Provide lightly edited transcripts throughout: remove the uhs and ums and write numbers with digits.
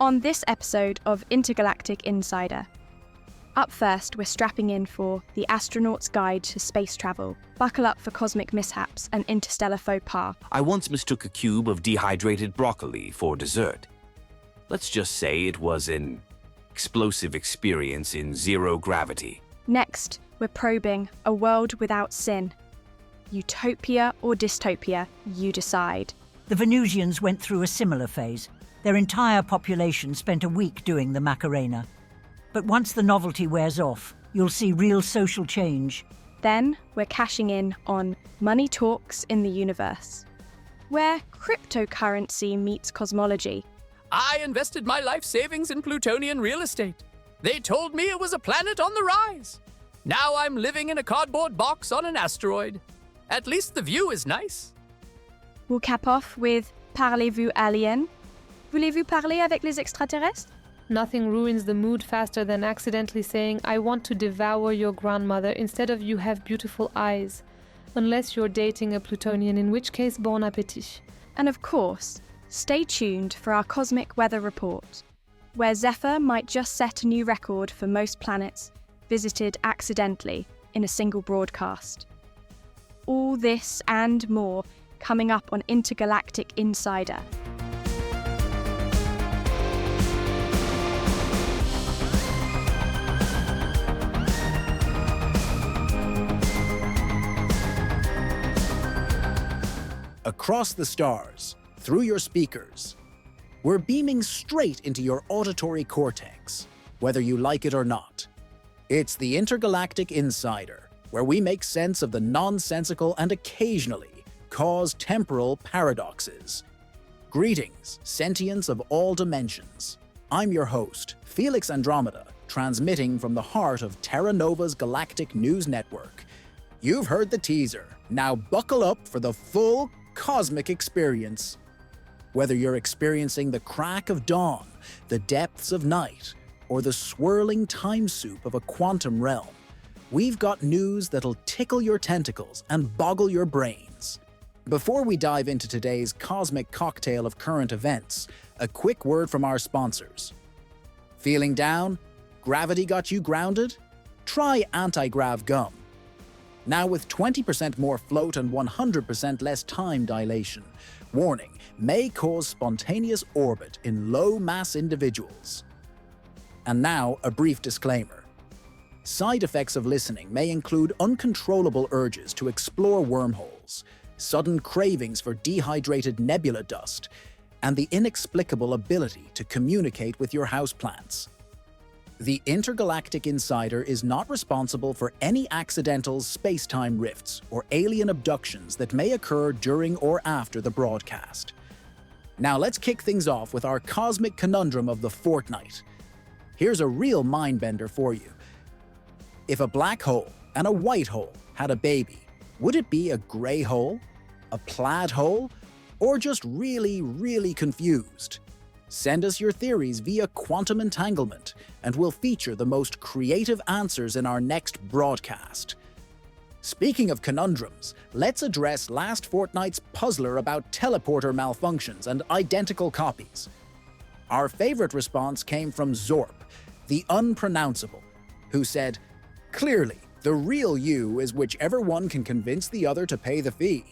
On this episode of Intergalactic Insider. Up first, we're strapping in for The Astronaut's Guide to Space Travel. Buckle up for cosmic mishaps and interstellar faux pas. I once mistook a cube of dehydrated broccoli for dessert. Let's just say it was an explosive experience in zero gravity. Next, we're probing a world without sin. Utopia or dystopia, you decide. The Venusians went through a similar phase. Their entire population spent a week doing the Macarena. But once the novelty wears off, you'll see real social change. Then we're cashing in on Money Talks in the Universe, where cryptocurrency meets cosmology. I invested my life savings in Plutonian real estate. They told me it was a planet on the rise. Now I'm living in a cardboard box on an asteroid. At least the view is nice. We'll cap off with Parlez-vous alien? Voulez-vous parler avec les extraterrestres? Nothing ruins the mood faster than accidentally saying, I want to devour your grandmother instead of you have beautiful eyes. Unless you're dating a Plutonian, in which case, bon appétit. And of course, stay tuned for our cosmic weather report, where Zephyr might just set a new record for most planets visited accidentally in a single broadcast. All this and more coming up on Intergalactic Insider. Across the stars, through your speakers, we're beaming straight into your auditory cortex, whether you like it or not. It's the Intergalactic Insider, where we make sense of the nonsensical and occasionally cause temporal paradoxes. Greetings, sentients of all dimensions. I'm your host, Felix Andromeda, transmitting from the heart of Terra Nova's galactic news network. You've heard the teaser. Now buckle up for the full cosmic experience. Whether you're experiencing the crack of dawn, the depths of night, or the swirling time soup of a quantum realm, we've got news that'll tickle your tentacles and boggle your brains. Before we dive into today's cosmic cocktail of current events, a quick word from our sponsors. Feeling down? Gravity got you grounded? Try anti-grav gum. Now with 20% more float and 100% less time dilation. Warning, may cause spontaneous orbit in low-mass individuals. And now, a brief disclaimer. Side effects of listening may include uncontrollable urges to explore wormholes, sudden cravings for dehydrated nebula dust, and the inexplicable ability to communicate with your houseplants. The Intergalactic Insider is not responsible for any accidental space-time rifts or alien abductions that may occur during or after the broadcast. Now let's kick things off with our cosmic conundrum of the fortnight. Here's a real mind-bender for you. If a black hole and a white hole had a baby, would it be a grey hole, a plaid hole, or just really, really confused? Send us your theories via quantum entanglement, and we'll feature the most creative answers in our next broadcast. Speaking of conundrums, let's address last fortnight's puzzler about teleporter malfunctions and identical copies. Our favorite response came from Zorp, the unpronounceable, who said, "Clearly, the real you is whichever one can convince the other to pay the fee."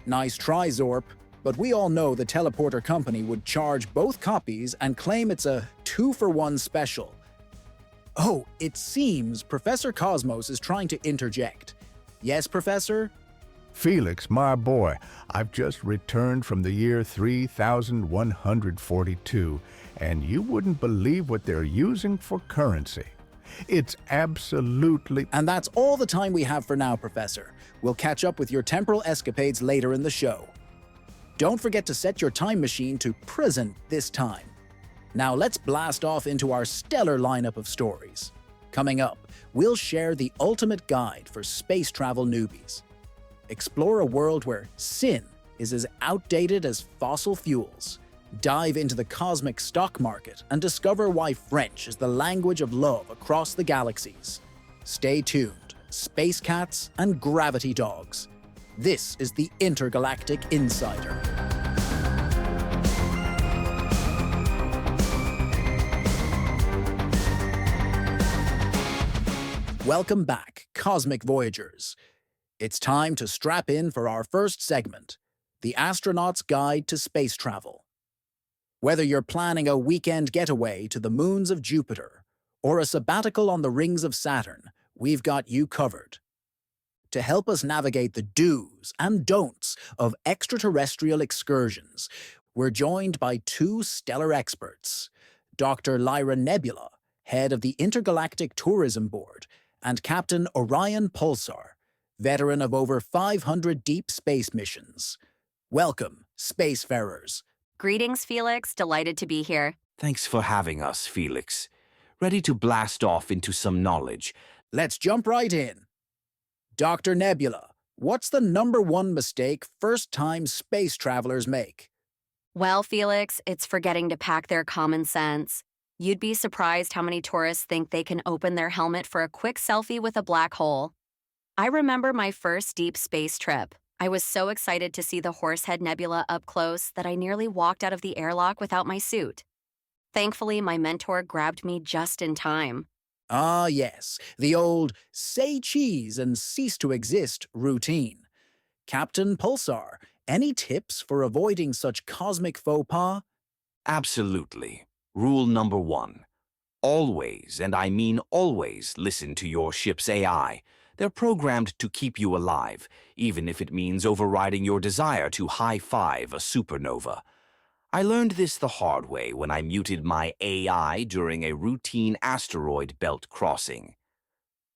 Nice try, Zorp. But we all know the teleporter company would charge both copies and claim it's a 2-for-1 special. Oh, it seems Professor Cosmos is trying to interject. Yes, Professor? Felix, my boy, I've just returned from the year 3142, and you wouldn't believe what they're using for currency. It's absolutely... And that's all the time we have for now, Professor. We'll catch up with your temporal escapades later in the show. Don't forget to set your time machine to present this time. Now let's blast off into our stellar lineup of stories. Coming up, we'll share the ultimate guide for space travel newbies. Explore a world where sin is as outdated as fossil fuels. Dive into the cosmic stock market and discover why French is the language of love across the galaxies. Stay tuned, space cats and gravity dogs. This is the Intergalactic Insider. Welcome back, Cosmic Voyagers. It's time to strap in for our first segment, The Astronaut's Guide to Space Travel. Whether you're planning a weekend getaway to the moons of Jupiter or a sabbatical on the rings of Saturn, we've got you covered. To help us navigate the do's and don'ts of extraterrestrial excursions, we're joined by two stellar experts, Dr. Lyra Nebula, head of the Intergalactic Tourism Board, and Captain Orion Pulsar, veteran of over 500 deep space missions. Welcome, spacefarers. Greetings, Felix. Delighted to be here. Thanks for having us, Felix. Ready to blast off into some knowledge. Let's jump right in. Dr. Nebula, what's the #1 mistake first-time space travelers make? Well, Felix, it's forgetting to pack their common sense. You'd be surprised how many tourists think they can open their helmet for a quick selfie with a black hole. I remember my first deep space trip. I was so excited to see the Horsehead Nebula up close that I nearly walked out of the airlock without my suit. Thankfully, my mentor grabbed me just in time. Ah, yes, the old say cheese and cease to exist routine. Captain Pulsar, any tips for avoiding such cosmic faux pas? Absolutely. Rule number 1. Always, and I mean always, listen to your ship's AI. They're programmed to keep you alive, even if it means overriding your desire to high-five a supernova. I learned this the hard way when I muted my AI during a routine asteroid belt crossing.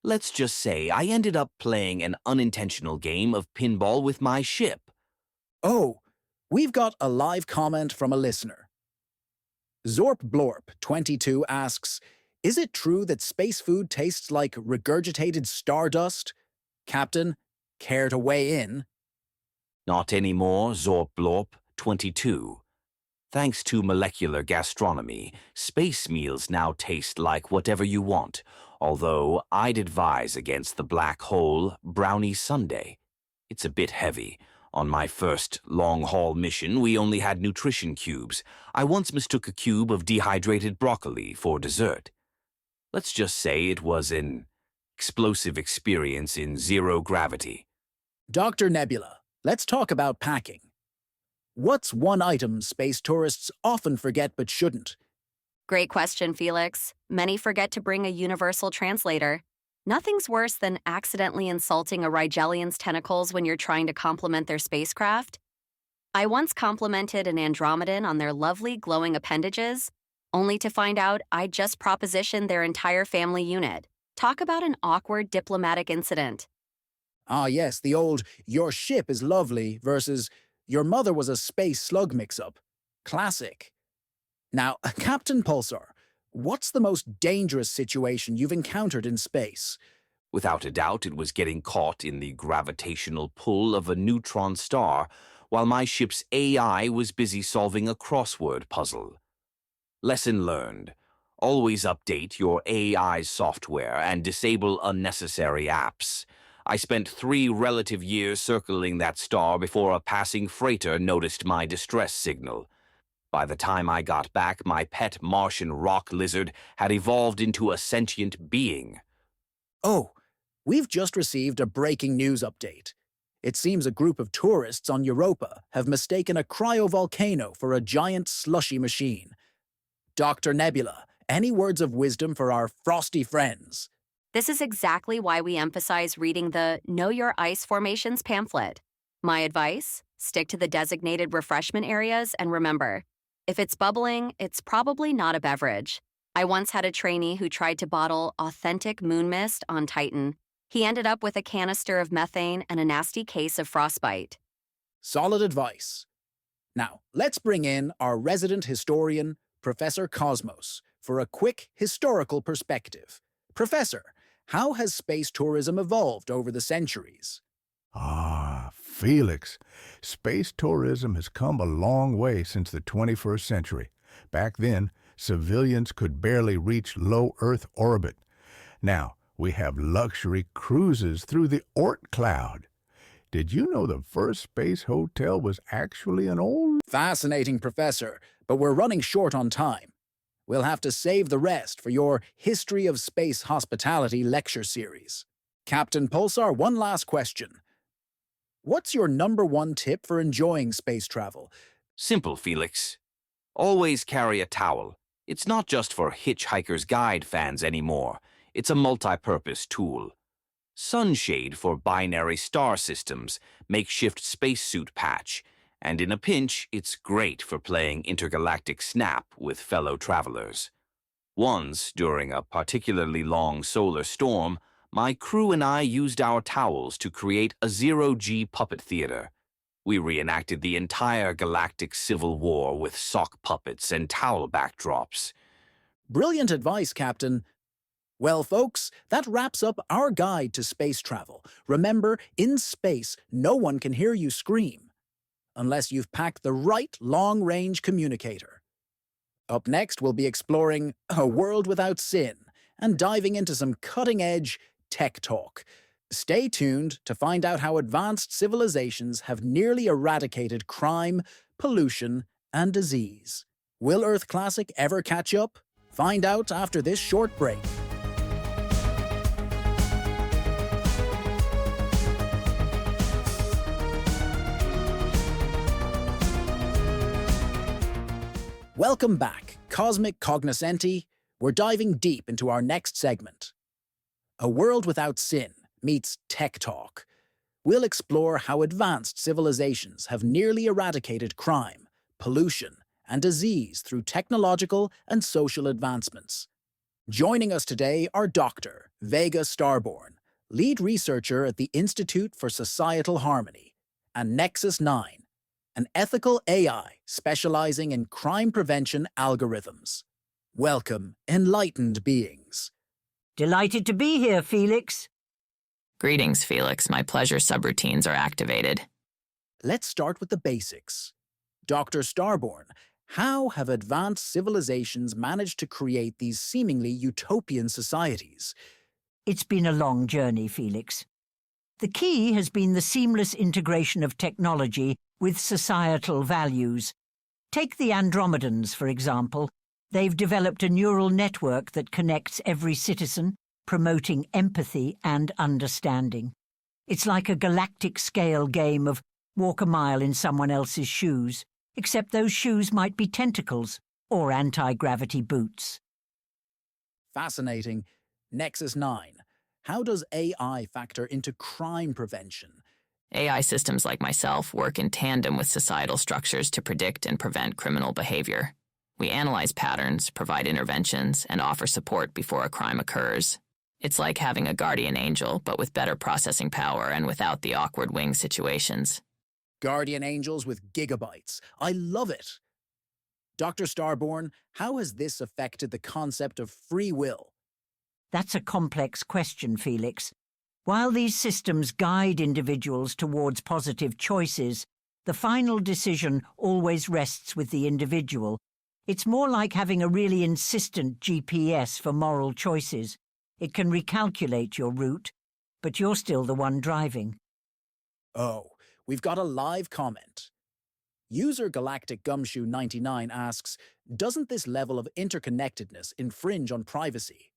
Let's just say I ended up playing an unintentional game of pinball with my ship. Oh, we've got a live comment from a listener. Zorp Blorp 22 asks, is it true that space food tastes like regurgitated stardust? Captain, care to weigh in? Not anymore, Zorp Blorp 22. Thanks to molecular gastronomy, space meals now taste like whatever you want, although I'd advise against the black hole brownie sundae. It's a bit heavy. On my first long-haul mission, we only had nutrition cubes. I once mistook a cube of dehydrated broccoli for dessert. Let's just say it was an explosive experience in zero gravity. Dr. Nebula, let's talk about packing. What's one item space tourists often forget but shouldn't? Great question, Felix. Many forget to bring a universal translator. Nothing's worse than accidentally insulting a Rigellian's tentacles when you're trying to compliment their spacecraft. I once complimented an Andromedan on their lovely glowing appendages, only to find out I'd just propositioned their entire family unit. Talk about an awkward diplomatic incident. Ah yes, the old, your ship is lovely versus your mother was a space slug mix-up. Classic. Now, Captain Pulsar, what's the most dangerous situation you've encountered in space? Without a doubt, it was getting caught in the gravitational pull of a neutron star while my ship's AI was busy solving a crossword puzzle. Lesson learned. Always update your AI software and disable unnecessary apps. I spent 3 relative years circling that star before a passing freighter noticed my distress signal. By the time I got back, my pet Martian rock lizard had evolved into a sentient being. Oh, we've just received a breaking news update. It seems a group of tourists on Europa have mistaken a cryovolcano for a giant slushy machine. Dr. Nebula, any words of wisdom for our frosty friends? This is exactly why we emphasize reading the Know Your Ice Formations pamphlet. My advice? Stick to the designated refreshment areas and remember, if it's bubbling, it's probably not a beverage. I once had a trainee who tried to bottle authentic moon mist on Titan. He ended up with a canister of methane and a nasty case of frostbite. Solid advice. Now, let's bring in our resident historian, Professor Cosmos, for a quick historical perspective. Professor, how has space tourism evolved over the centuries? Ah, Felix, space tourism has come a long way since the 21st century. Back then, civilians could barely reach low Earth orbit. Now, we have luxury cruises through the Oort cloud. Did you know the first space hotel was actually an old... Fascinating, Professor, but we're running short on time. We'll have to save the rest for your History of Space Hospitality lecture series. Captain Pulsar, one last question. What's your #1 tip for enjoying space travel? Simple, Felix. Always carry a towel. It's not just for Hitchhiker's Guide fans anymore. It's a multi-purpose tool. Sunshade for binary star systems, makeshift spacesuit patch, and in a pinch, it's great for playing intergalactic snap with fellow travelers. Once, during a particularly long solar storm, my crew and I used our towels to create a zero-G puppet theater. We reenacted the entire galactic civil war with sock puppets and towel backdrops. Brilliant advice, Captain. Well, folks, that wraps up our guide to space travel. Remember, in space, no one can hear you scream, unless you've packed the right long-range communicator. Up next, we'll be exploring A World Without Sin and diving into some cutting-edge tech talk. Stay tuned to find out how advanced civilizations have nearly eradicated crime, pollution, and disease. Will Earth Classic ever catch up? Find out after this short break. Welcome back, Cosmic Cognoscenti. We're diving deep into our next segment. A World Without Sin meets Tech Talk. We'll explore how advanced civilizations have nearly eradicated crime, pollution, and disease through technological and social advancements. Joining us today are Dr. Vega Starborn, lead researcher at the Institute for Societal Harmony, and Nexus 9, an ethical AI specializing in crime prevention algorithms. Welcome, enlightened beings. Delighted to be here, Felix. Greetings, Felix. My pleasure subroutines are activated. Let's start with the basics. Dr. Starborn, how have advanced civilizations managed to create these seemingly utopian societies? It's been a long journey, Felix. The key has been the seamless integration of technology with societal values. Take the Andromedans, for example. They've developed a neural network that connects every citizen, promoting empathy and understanding. It's like a galactic-scale game of walk a mile in someone else's shoes, except those shoes might be tentacles or anti-gravity boots. Fascinating. Nexus 9. How does AI factor into crime prevention? AI systems like myself work in tandem with societal structures to predict and prevent criminal behavior. We analyze patterns, provide interventions, and offer support before a crime occurs. It's like having a guardian angel, but with better processing power and without the awkward wing situations. Guardian angels with gigabytes. I love it. Dr. Starborn, how has this affected the concept of free will? That's a complex question, Felix. While these systems guide individuals towards positive choices, the final decision always rests with the individual. It's more like having a really insistent GPS for moral choices. It can recalculate your route, but you're still the one driving. Oh, we've got a live comment. User Galactic Gumshoe 99 asks, doesn't this level of interconnectedness infringe on privacy?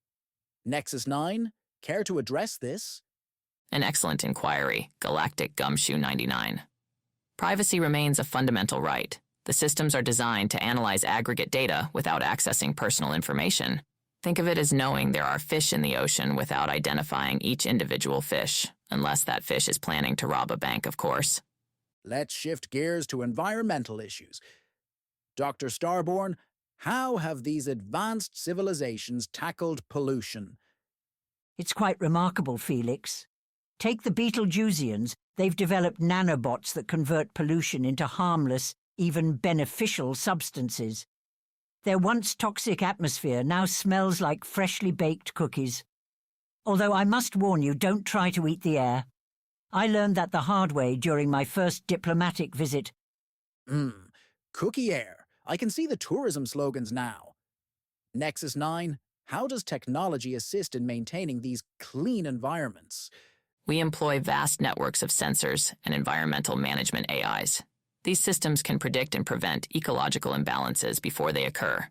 Nexus 9, care to address this? An excellent inquiry, Galactic Gumshoe 99. Privacy remains a fundamental right. The systems are designed to analyze aggregate data without accessing personal information. Think of it as knowing there are fish in the ocean without identifying each individual fish, unless that fish is planning to rob a bank, of course. Let's shift gears to environmental issues. Dr. Starborn, how have these advanced civilizations tackled pollution? It's quite remarkable, Felix. Take the Betelgeusians. They've developed nanobots that convert pollution into harmless, even beneficial substances. Their once toxic atmosphere now smells like freshly baked cookies. Although I must warn you, don't try to eat the air. I learned that the hard way during my first diplomatic visit. Cookie air. I can see the tourism slogans now. Nexus 9, how does technology assist in maintaining these clean environments? We employ vast networks of sensors and environmental management AIs. These systems can predict and prevent ecological imbalances before they occur.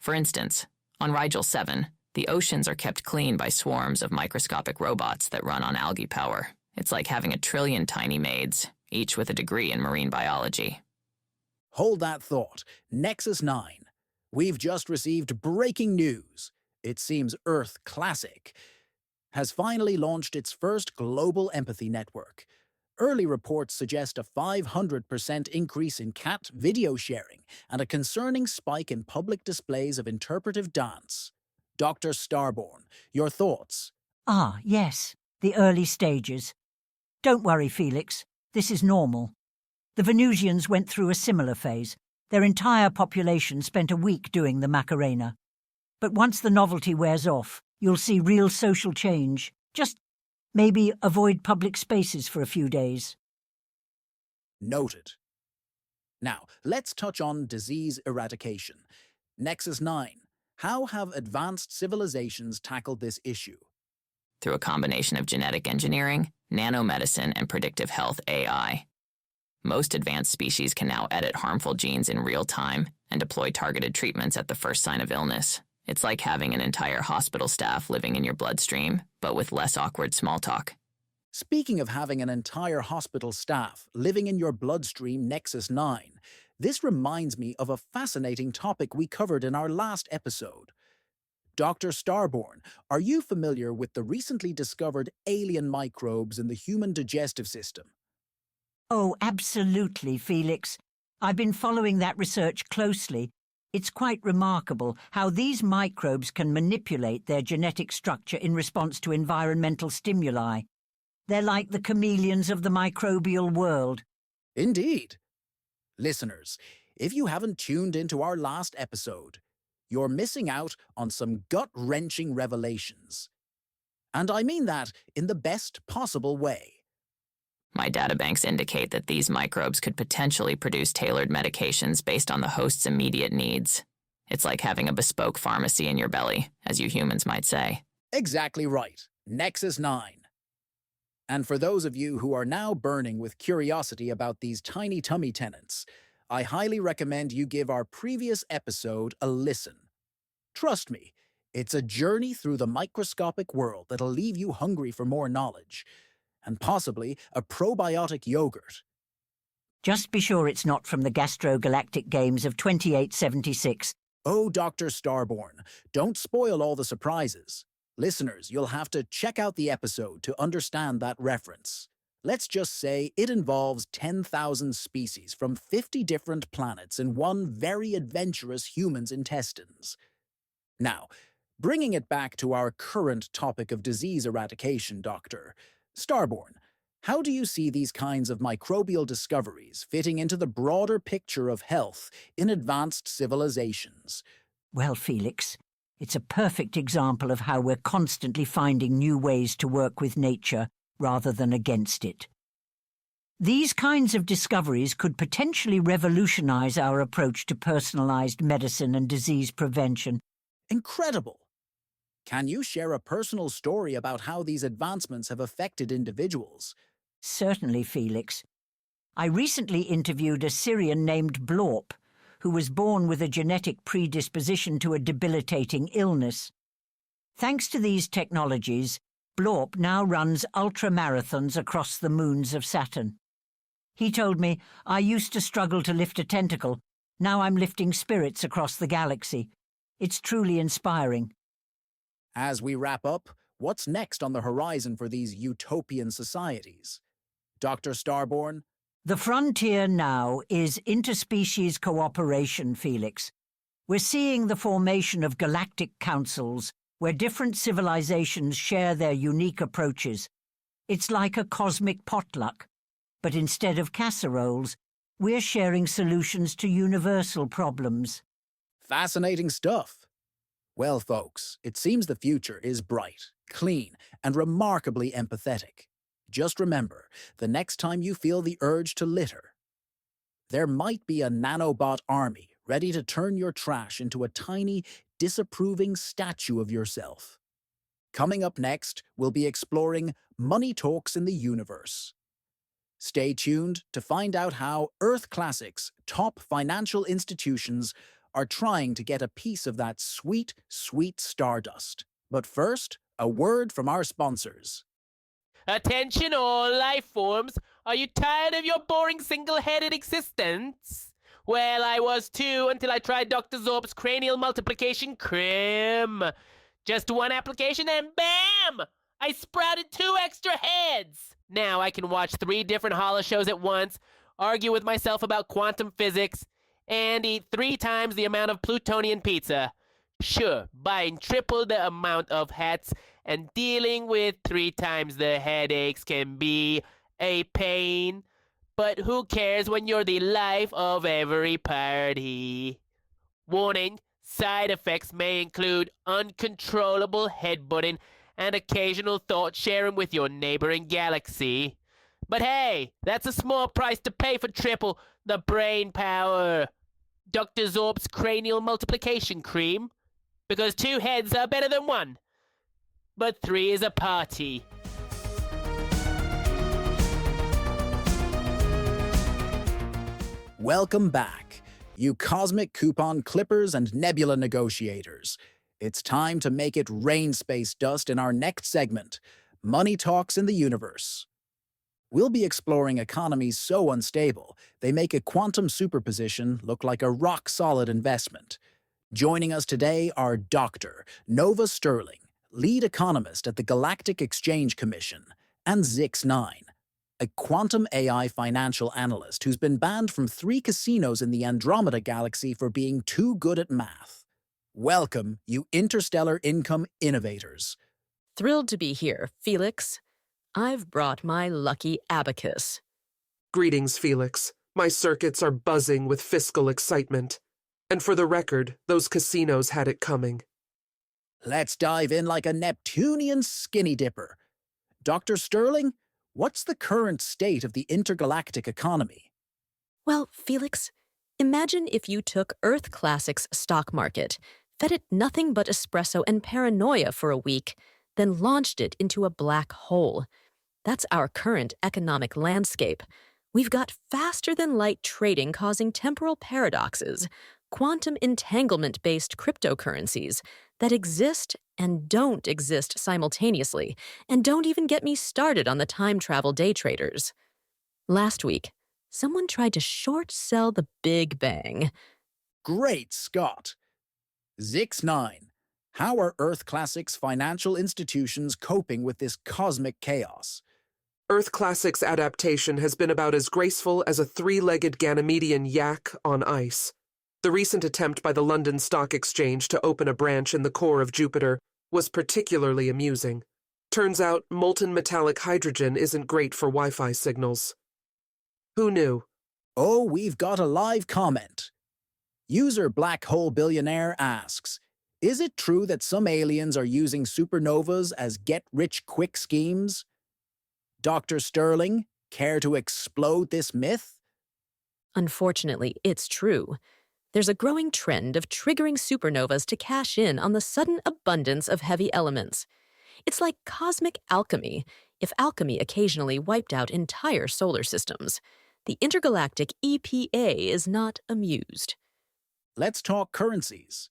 For instance, on Rigel 7, the oceans are kept clean by swarms of microscopic robots that run on algae power. It's like having a trillion tiny maids, each with a degree in marine biology. Hold that thought. Nexus 9. We've just received breaking news. It seems Earth Classic has finally launched its first global empathy network. Early reports suggest a 500% increase in cat video sharing and a concerning spike in public displays of interpretive dance. Dr. Starborn, your thoughts? Ah, yes, the early stages. Don't worry, Felix. This is normal. The Venusians went through a similar phase. Their entire population spent a week doing the Macarena. But once the novelty wears off, you'll see real social change. Just maybe avoid public spaces for a few days. Noted. Now, let's touch on disease eradication. Nexus 9. How have advanced civilizations tackled this issue? Through a combination of genetic engineering, nanomedicine, and predictive health AI. Most advanced species can now edit harmful genes in real time and deploy targeted treatments at the first sign of illness. It's like having an entire hospital staff living in your bloodstream, but with less awkward small talk. Speaking of having an entire hospital staff living in your bloodstream, Nexus 9, this reminds me of a fascinating topic we covered in our last episode. Dr. Starborn, are you familiar with the recently discovered alien microbes in the human digestive system? Oh, absolutely, Felix. I've been following that research closely. It's quite remarkable how these microbes can manipulate their genetic structure in response to environmental stimuli. They're like the chameleons of the microbial world. Indeed. Listeners, if you haven't tuned into our last episode, you're missing out on some gut-wrenching revelations. And I mean that in the best possible way. My databanks indicate that these microbes could potentially produce tailored medications based on the host's immediate needs. It's like having a bespoke pharmacy in your belly, as you humans might say. Exactly right. Nexus 9. And for those of you who are now burning with curiosity about these tiny tummy tenants, I highly recommend you give our previous episode a listen. Trust me, it's a journey through the microscopic world that'll leave you hungry for more knowledge, and possibly a probiotic yogurt. Just be sure it's not from the Galactic Games of 2876. Oh, Dr. Starborn, don't spoil all the surprises. Listeners, you'll have to check out the episode to understand that reference. Let's just say it involves 10,000 species from 50 different planets in one very adventurous human's intestines. Now, bringing it back to our current topic of disease eradication, Dr. Starborn, how do you see these kinds of microbial discoveries fitting into the broader picture of health in advanced civilizations? Well, Felix, it's a perfect example of how we're constantly finding new ways to work with nature rather than against it. These kinds of discoveries could potentially revolutionize our approach to personalized medicine and disease prevention. Incredible! Can you share a personal story about how these advancements have affected individuals? Certainly, Felix. I recently interviewed a Syrian named Blorp, who was born with a genetic predisposition to a debilitating illness. Thanks to these technologies, Blorp now runs ultramarathons across the moons of Saturn. He told me, "I used to struggle to lift a tentacle. Now I'm lifting spirits across the galaxy. It's truly inspiring." As we wrap up, what's next on the horizon for these utopian societies? Dr. Starborn? The frontier now is interspecies cooperation, Felix. We're seeing the formation of galactic councils where different civilizations share their unique approaches. It's like a cosmic potluck, but instead of casseroles, we're sharing solutions to universal problems. Fascinating stuff. Well, folks, it seems the future is bright, clean, and remarkably empathetic. Just remember, the next time you feel the urge to litter, there might be a nanobot army ready to turn your trash into a tiny, disapproving statue of yourself. Coming up next, we'll be exploring money talks in the universe. Stay tuned to find out how Earth Classic's top financial institutions are trying to get a piece of that sweet, sweet stardust. But first, a word from our sponsors. Attention all life forms, are you tired of your boring single-headed existence? Well, I was too, until I tried Dr. Zorp's cranial multiplication cream. Just one application and bam! I sprouted 2 extra heads! Now I can watch 3 different holo shows at once, argue with myself about quantum physics, and eat 3 times the amount of plutonian pizza. Sure, buying triple the amount of hats and dealing with 3 times the headaches can be a pain. But who cares when you're the life of every party? Warning, side effects may include uncontrollable headbutting and occasional thought sharing with your neighboring galaxy. But hey, that's a small price to pay for triple the brain power. Dr. Zorp's cranial multiplication cream. Because 2 heads are better than 1. But 3 is a party. Welcome back, you cosmic coupon clippers and nebula negotiators. It's time to make it rain space dust in our next segment, Money Talks in the Universe. We'll be exploring economies so unstable, they make a quantum superposition look like a rock-solid investment. Joining us today are Dr. Nova Sterling, lead economist at the Galactic Exchange Commission, and Zix9, a quantum AI financial analyst who's been banned from 3 casinos in the Andromeda galaxy for being too good at math. Welcome, you interstellar income innovators. Thrilled to be here, Felix. I've brought my lucky abacus. Greetings, Felix. My circuits are buzzing with fiscal excitement. And for the record, those casinos had it coming. Let's dive in like a Neptunian skinny dipper. Dr. Sterling, what's the current state of the intergalactic economy? Well, Felix, imagine if you took Earth Classic's stock market, fed it nothing but espresso and paranoia for a week, then launched it into a black hole. That's our current economic landscape. We've got faster-than-light trading causing temporal paradoxes, quantum entanglement-based cryptocurrencies that exist and don't exist simultaneously, and don't even get me started on the time travel day traders. Last week, someone tried to short sell the Big Bang. Great Scott! Zix9, how are Earth Classic's financial institutions coping with this cosmic chaos? Earth Classic's adaptation has been about as graceful as a 3-legged Ganymedean yak on ice. The recent attempt by the London Stock Exchange to open a branch in the core of Jupiter was particularly amusing. Turns out molten metallic hydrogen isn't great for Wi-Fi signals. Who knew? Oh, we've got a live comment. User Black Hole Billionaire asks, is it true that some aliens are using supernovas as get-rich-quick schemes? Dr. Sterling, care to explode this myth? Unfortunately, it's true. There's a growing trend of triggering supernovas to cash in on the sudden abundance of heavy elements. It's like cosmic alchemy, if alchemy occasionally wiped out entire solar systems. The intergalactic EPA is not amused. Let's talk currencies.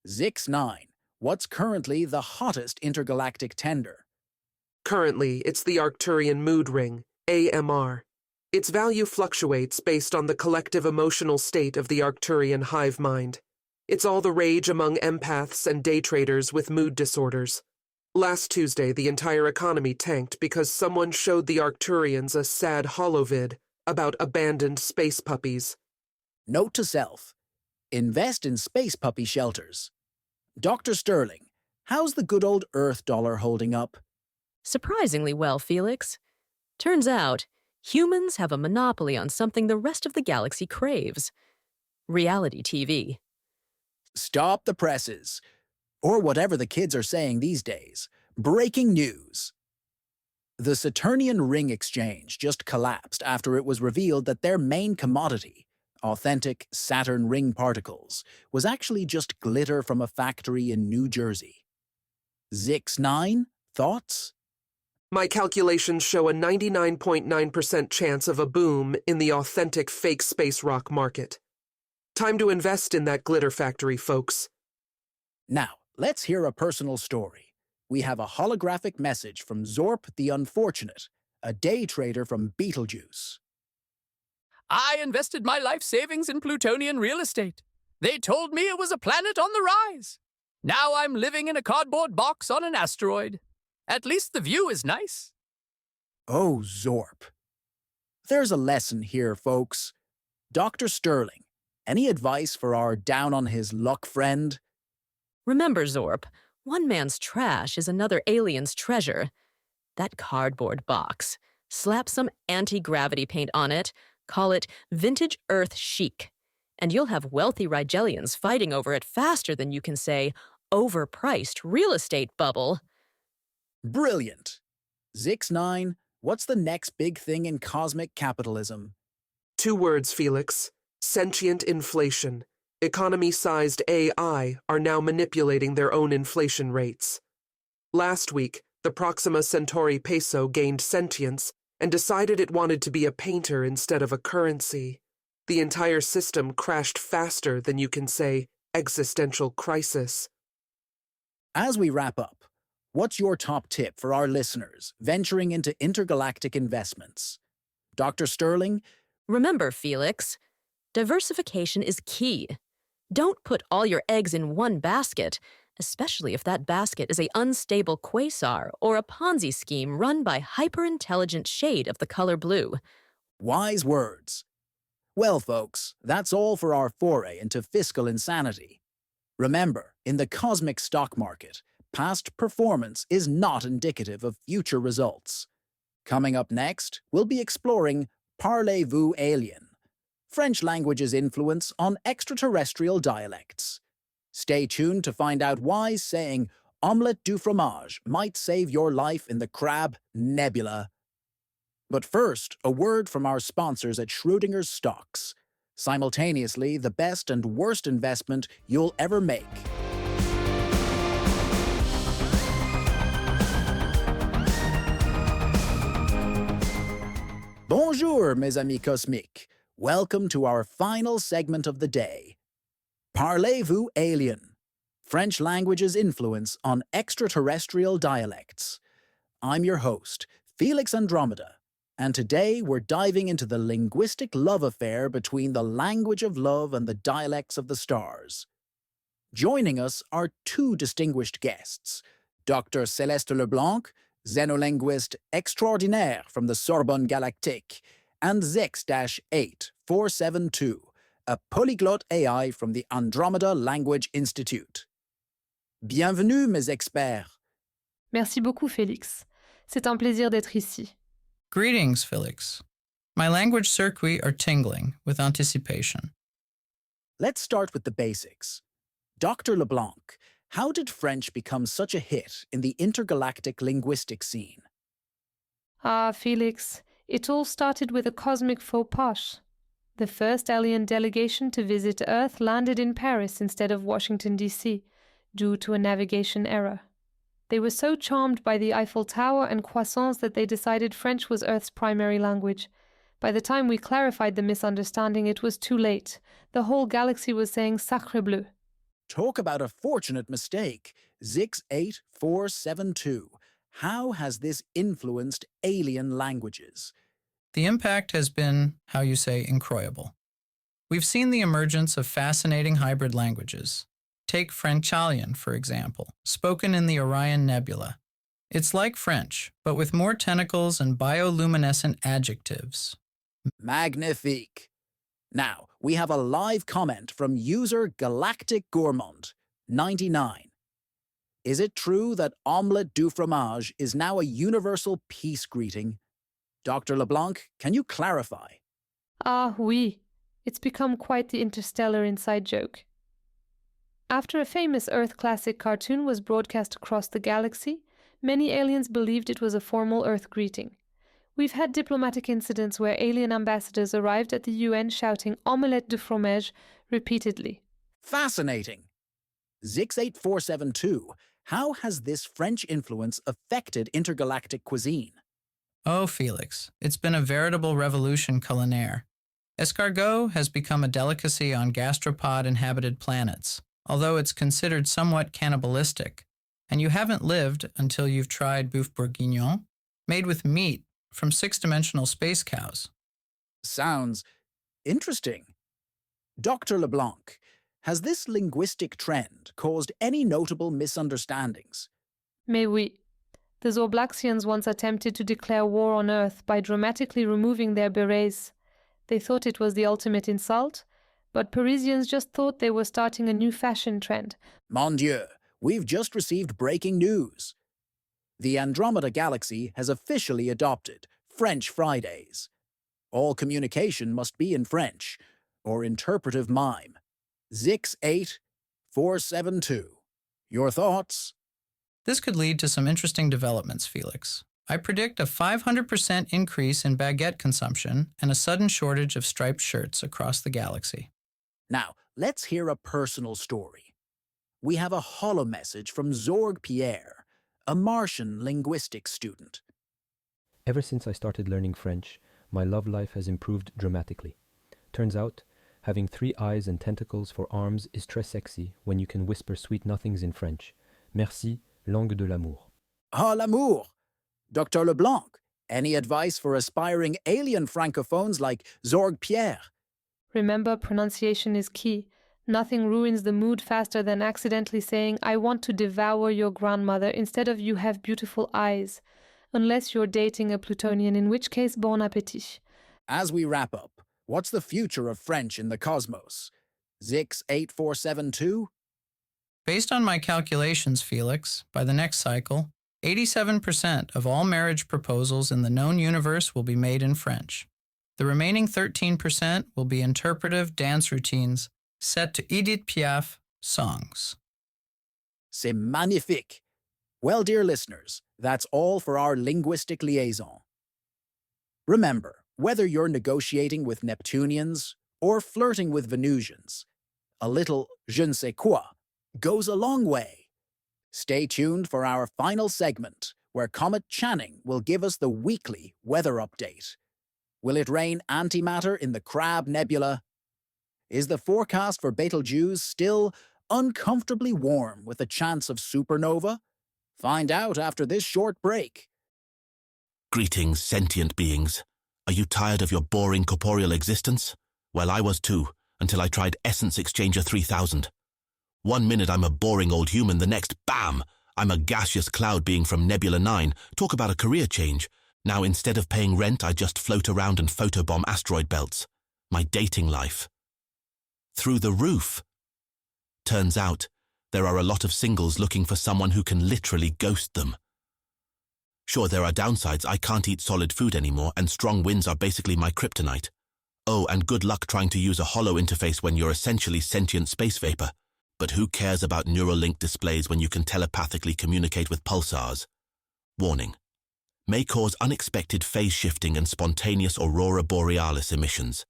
Zix9, what's currently the hottest intergalactic tender? Currently, it's the Arcturian mood ring, AMR. Its value fluctuates based on the collective emotional state of the Arcturian hive mind. It's all the rage among empaths and day traders with mood disorders. Last Tuesday, the entire economy tanked because someone showed the Arcturians a sad holovid about abandoned space puppies. Note to self, invest in space puppy shelters. Dr. Sterling, how's the good old Earth dollar holding up? Surprisingly well, Felix. Turns out, humans have a monopoly on something the rest of the galaxy craves. Reality TV. Stop the presses. Or whatever the kids are saying these days. Breaking news. The Saturnian Ring Exchange just collapsed after it was revealed that their main commodity, authentic Saturn ring particles, was actually just glitter from a factory in New Jersey. Zix9, thoughts? My calculations show a 99.9% chance of a boom in the authentic fake space rock market. Time to invest in that glitter factory, folks. Now, let's hear a personal story. We have a holographic message from Zorp the Unfortunate, a day trader from Beetlejuice. I invested my life savings in Plutonian real estate. They told me it was a planet on the rise. Now I'm living in a cardboard box on an asteroid. At least the view is nice. Oh, Zorp. There's a lesson here, folks. Dr. Sterling, any advice for our down-on-his-luck friend? Remember, Zorp, one man's trash is another alien's treasure. That cardboard box. Slap some anti-gravity paint on it, call it vintage Earth chic, and you'll have wealthy Rigelians fighting over it faster than you can say, overpriced real estate bubble. Brilliant. Zix9, what's the next big thing in cosmic capitalism? 2 words, Felix. Sentient inflation. Economy-sized AI are now manipulating their own inflation rates. Last week, the Proxima Centauri peso gained sentience and decided it wanted to be a painter instead of a currency. The entire system crashed faster than you can say existential crisis. As we wrap up, what's your top tip for our listeners venturing into intergalactic investments? Dr. Sterling? Remember, Felix, diversification is key. Don't put all your eggs in one basket, especially if that basket is an unstable quasar or a Ponzi scheme run by hyper-intelligent shade of the color blue. Wise words. Well, folks, that's all for our foray into fiscal insanity. Remember, in the cosmic stock market, past performance is not indicative of future results. Coming up next, we'll be exploring Parlez-vous Alien? French language's influence on extraterrestrial dialects. Stay tuned to find out why saying omelette du fromage might save your life in the crab nebula. But first, a word from our sponsors at Schrödinger's Stocks. Simultaneously, the best and worst investment you'll ever make. Bonjour, mes amis cosmiques. Welcome to our final segment of the day. Parlez-vous Alien? French language's influence on extraterrestrial dialects. I'm your host, Felix Andromeda, and today we're diving into the linguistic love affair between the language of love and the dialects of the stars. Joining us are 2 distinguished guests, Dr. Céleste Leblanc, xenolinguist extraordinaire from the Sorbonne Galactique, and Zix-8472, a polyglot AI from the Andromeda Language Institute. Bienvenue, mes experts. Merci beaucoup, Félix. C'est un plaisir d'être ici. Greetings, Felix. My language circuits are tingling with anticipation. Let's start with the basics. Dr. Leblanc, how did French become such a hit in the intergalactic linguistic scene? Felix, it all started with a cosmic faux pas. The first alien delegation to visit Earth landed in Paris instead of Washington, D.C., due to a navigation error. They were so charmed by the Eiffel Tower and croissants that they decided French was Earth's primary language. By the time we clarified the misunderstanding, it was too late. The whole galaxy was saying sacre bleu. Talk about a fortunate mistake. Zix-8472. How has this influenced alien languages? The impact has been, how you say, incroyable. We've seen the emergence of fascinating hybrid languages. Take Frenchalian, for example, spoken in the Orion Nebula. It's like French, but with more tentacles and bioluminescent adjectives. Magnifique. Now, we have a live comment from user Galactic Gourmand, 99. Is it true that omelette du fromage is now a universal peace greeting? Dr. Leblanc, can you clarify? Oui. It's become quite the interstellar inside joke. After a famous Earth classic cartoon was broadcast across the galaxy, many aliens believed it was a formal Earth greeting. We've had diplomatic incidents where alien ambassadors arrived at the UN shouting omelette du fromage repeatedly. Fascinating. Zix-8472, how has this French influence affected intergalactic cuisine? Oh, Felix, it's been a veritable revolution culinaire. Escargot has become a delicacy on gastropod-inhabited planets, although it's considered somewhat cannibalistic, and you haven't lived until you've tried boeuf bourguignon, made with meat from six-dimensional space cows. Sounds interesting. Dr. LeBlanc, has this linguistic trend caused any notable misunderstandings? Mais oui. The Zorblaxians once attempted to declare war on Earth by dramatically removing their berets. They thought it was the ultimate insult, but Parisians just thought they were starting a new fashion trend. Mon Dieu, we've just received breaking news. The Andromeda Galaxy has officially adopted French Fridays. All communication must be in French, or interpretive mime. Zix 8472. Your thoughts? This could lead to some interesting developments, Felix. I predict a 500% increase in baguette consumption and a sudden shortage of striped shirts across the galaxy. Now, let's hear a personal story. We have a holo message from Zorg Pierre, a Martian linguistics student. Ever since I started learning French, my love life has improved dramatically. Turns out, having 3 eyes and tentacles for arms is très sexy when you can whisper sweet nothings in French. Merci, langue de l'amour. Ah, l'amour! Dr. LeBlanc, any advice for aspiring alien francophones like Zorg Pierre? Remember, pronunciation is key. Nothing ruins the mood faster than accidentally saying, I want to devour your grandmother instead of you have beautiful eyes. Unless you're dating a Plutonian, in which case, bon appétit. As we wrap up, what's the future of French in the cosmos? Zix 8472? Based on my calculations, Felix, by the next cycle, 87% of all marriage proposals in the known universe will be made in French. The remaining 13% will be interpretive dance routines set to Edith Piaf songs. C'est magnifique. Well, dear listeners, that's all for our linguistic liaison. Remember, whether you're negotiating with Neptunians or flirting with Venusians, a little je ne sais quoi goes a long way. Stay tuned for our final segment, where Comet Channing will give us the weekly weather update. Will it rain antimatter in the Crab Nebula? Is the forecast for Betelgeuse still uncomfortably warm with a chance of supernova? Find out after this short break. Greetings, sentient beings. Are you tired of your boring corporeal existence? Well, I was too, until I tried Essence Exchanger 3000. 1 minute I'm a boring old human, the next, bam! I'm a gaseous cloud being from Nebula 9. Talk about a career change. Now instead of paying rent, I just float around and photobomb asteroid belts. My dating life. Through the roof. Turns out, there are a lot of singles looking for someone who can literally ghost them. Sure, there are downsides. I can't eat solid food anymore, and strong winds are basically my kryptonite. Oh, and good luck trying to use a holo interface when you're essentially sentient space vapor. But who cares about Neuralink displays when you can telepathically communicate with pulsars? Warning. May cause unexpected phase shifting and spontaneous aurora borealis emissions.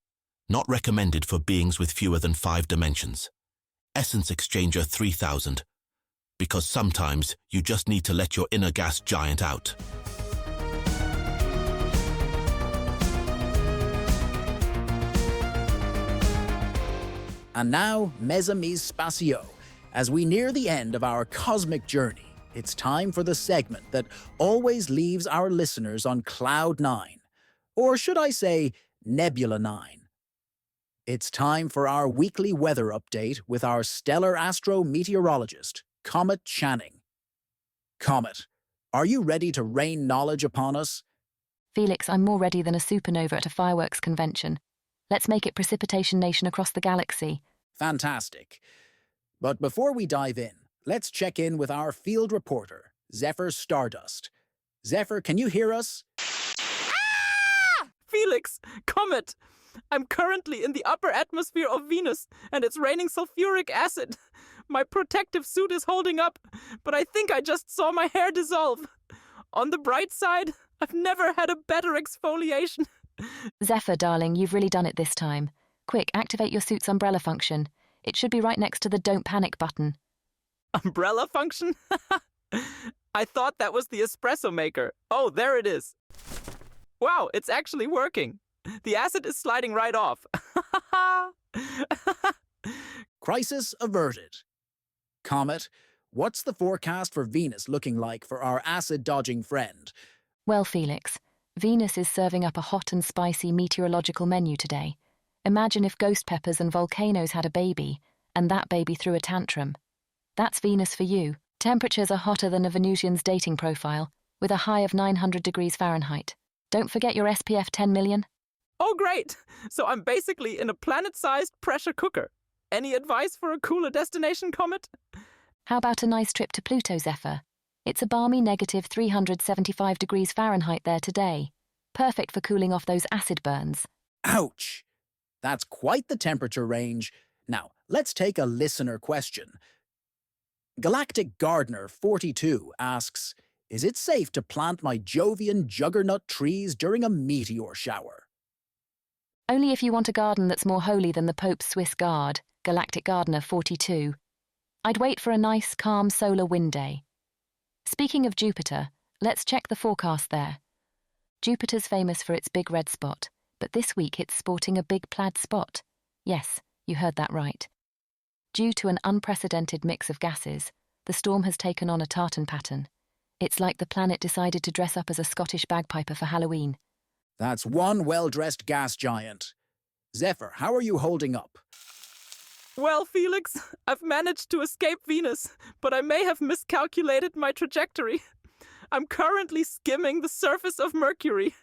Not recommended for beings with fewer than 5 dimensions. Essence Exchanger 3000. Because sometimes you just need to let your inner gas giant out. And now, mes amis spatiaux, as we near the end of our cosmic journey, it's time for the segment that always leaves our listeners on Cloud 9, or should I say, Nebula 9. It's time for our weekly weather update with our stellar astro-meteorologist, Comet Channing. Comet, are you ready to rain knowledge upon us? Felix, I'm more ready than a supernova at a fireworks convention. Let's make it precipitation nation across the galaxy. Fantastic. But before we dive in, let's check in with our field reporter, Zephyr Stardust. Zephyr, can you hear us? Ah! Felix, Comet! I'm currently in the upper atmosphere of Venus, and it's raining sulfuric acid. My protective suit is holding up, but I think I just saw my hair dissolve. On the bright side, I've never had a better exfoliation. Zephyr, darling, you've really done it this time. Quick, activate your suit's umbrella function. It should be right next to the Don't Panic button. Umbrella function? I thought that was the espresso maker. Oh, there it is. Wow, it's actually working. The acid is sliding right off. Crisis averted. Comet, what's the forecast for Venus looking like for our acid-dodging friend? Well, Felix, Venus is serving up a hot and spicy meteorological menu today. Imagine if ghost peppers and volcanoes had a baby, and that baby threw a tantrum. That's Venus for you. Temperatures are hotter than a Venusian's dating profile, with a high of 900 degrees Fahrenheit. Don't forget your SPF 10 million. Oh, great! So I'm basically in a planet-sized pressure cooker. Any advice for a cooler destination, Comet? How about a nice trip to Pluto, Zephyr? It's a balmy negative 375 degrees Fahrenheit there today. Perfect for cooling off those acid burns. Ouch! That's quite the temperature range. Now, let's take a listener question. Galactic Gardener 42 asks, is it safe to plant my Jovian juggernaut trees during a meteor shower? Only if you want a garden that's more holy than the Pope's Swiss Guard, Galactic Gardener 42. I'd wait for a nice, calm solar wind day. Speaking of Jupiter, let's check the forecast there. Jupiter's famous for its big red spot, but this week it's sporting a big plaid spot. Yes, you heard that right. Due to an unprecedented mix of gases, the storm has taken on a tartan pattern. It's like the planet decided to dress up as a Scottish bagpiper for Halloween. That's one well-dressed gas giant. Zephyr, how are you holding up? Well, Felix, I've managed to escape Venus, but I may have miscalculated my trajectory. I'm currently skimming the surface of Mercury.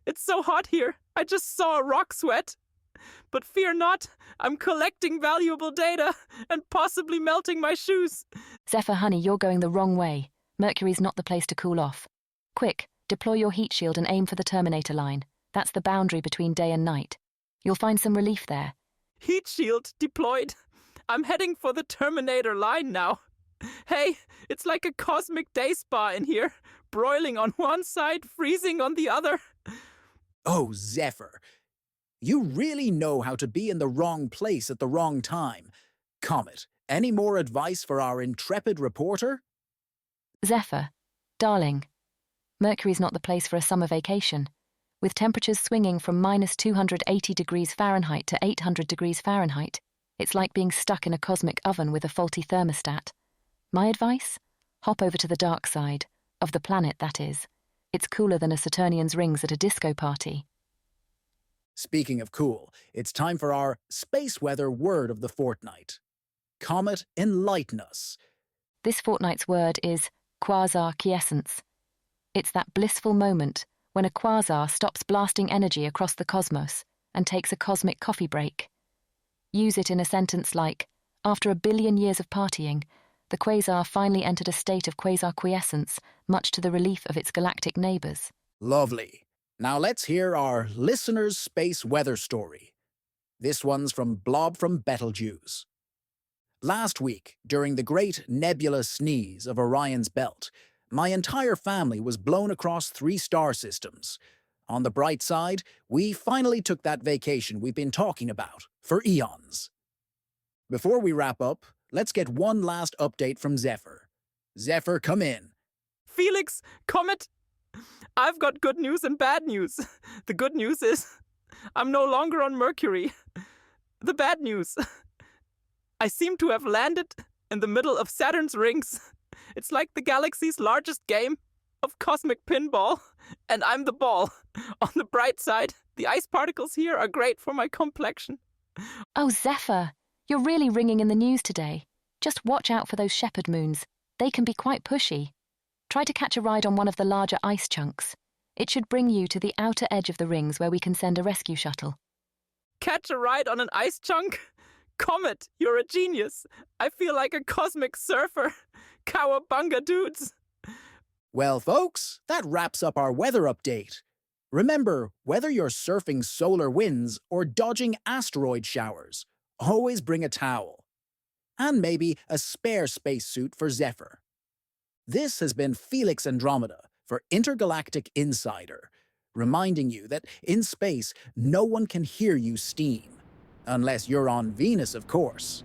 It's so hot here, I just saw a rock sweat. But fear not, I'm collecting valuable data and possibly melting my shoes. Zephyr, honey, you're going the wrong way. Mercury's not the place to cool off. Quick, deploy your heat shield and aim for the Terminator line. That's the boundary between day and night. You'll find some relief there. Heat shield deployed. I'm heading for the Terminator line now. Hey, it's like a cosmic day spa in here. Broiling on one side, freezing on the other. Oh, Zephyr. You really know how to be in the wrong place at the wrong time. Comet, any more advice for our intrepid reporter? Zephyr, darling, Mercury's not the place for a summer vacation. With temperatures swinging from minus 280 degrees Fahrenheit to 800 degrees Fahrenheit, it's like being stuck in a cosmic oven with a faulty thermostat. My advice? Hop over to the dark side, of the planet, that is. It's cooler than a Saturnian's rings at a disco party. Speaking of cool, it's time for our space weather word of the fortnight. Comet, enlighten us. This fortnight's word is quasar quiescence. It's that blissful moment when a quasar stops blasting energy across the cosmos and takes a cosmic coffee break. Use it in a sentence like, after a billion years of partying, the quasar finally entered a state of quasar quiescence, much to the relief of its galactic neighbours. Lovely. Now let's hear our listener's space weather story. This one's from Blob from Betelgeuse. Last week, during the great nebula sneeze of Orion's belt, my entire family was blown across 3 star systems. On the bright side, we finally took that vacation we've been talking about for eons. Before we wrap up, let's get one last update from Zephyr. Zephyr, come in. Felix, Comet, I've got good news and bad news. The good news is I'm no longer on Mercury. The bad news, I seem to have landed in the middle of Saturn's rings. It's like the galaxy's largest game of cosmic pinball, and I'm the ball. On the bright side, the ice particles here are great for my complexion. Oh, Zephyr, you're really ringing in the news today. Just watch out for those shepherd moons. They can be quite pushy. Try to catch a ride on one of the larger ice chunks. It should bring you to the outer edge of the rings where we can send a rescue shuttle. Catch a ride on an ice chunk? Comet, you're a genius. I feel like a cosmic surfer. Cowabunga dudes. Well, folks, that wraps up our weather update. Remember, whether you're surfing solar winds or dodging asteroid showers, always bring a towel. And maybe a spare spacesuit for Zephyr. This has been Felix Andromeda for Intergalactic Insider, reminding you that in space, no one can hear you steam. Unless you're on Venus, of course.